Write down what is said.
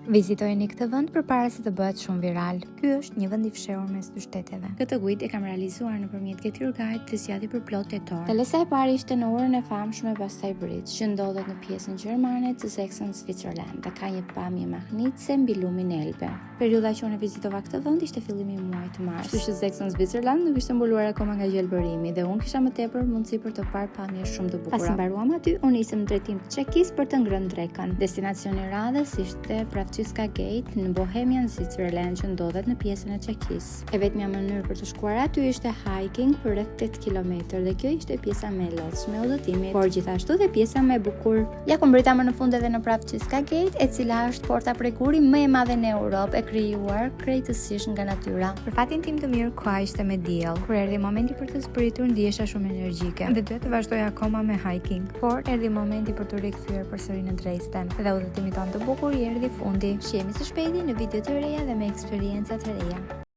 Vizitojeni këtë vend përpara se të bëhet shumë viral. Ky është një vend i fshehur mes dy shteteve. Këtë ujë e kam realizuar nëpërmjet Get Your Guide të zgjati për plot tetor. Thelesa e parë ishte në orën e famshme pastaj Bridge, që ndodhet në pjesën gjermane të Sächsen, Switzerland, dhe ka një pamje mahnitse mbi lumin e Elbe. Periudha që unë vizitova këtë vend ishte fillimi i muajit të mars. Kështu që Sächsen, Switzerland nuk ishte mbuluar akoma nga gjelbërimi dhe unë kisha më tepër mundësi për të parë pamje shumë të bukura. Pasi mbaruam aty, unë nisëm në drejtim të Çekisë për të ngrënë drekën. Destinacioni i radhës ishte Pravčiška Gate në Bohemian, Switzerland, që ndodhet në pjesën e Çekisë. E vetmja mënyrë për të shkuar aty ishte hiking për rreth 8 kilometër dhe kjo ishte pjesa më e lodhshme e udhëtimit, por gjithashtu dhe pjesa më e bukur. Ja ku mbrita më në fund edhe në Pravčiška Gate, e cila është porta prej guri më e madhe në Europë, e krijuar krejtësisht nga natyra. Për fatin tim të mirë, koha ishte me diell. Kur erdhi momenti për të zbritur, ndihesha shumë energjike dhe duhet të vazhdoja akoma me hiking. Por erdhi momenti për të rikthyer përsëri në Dresden dhe udhëtimi tonë të bukur i erdhi fundi. Shihemi së shpejti në video të reja dhe me eksperienca të reja.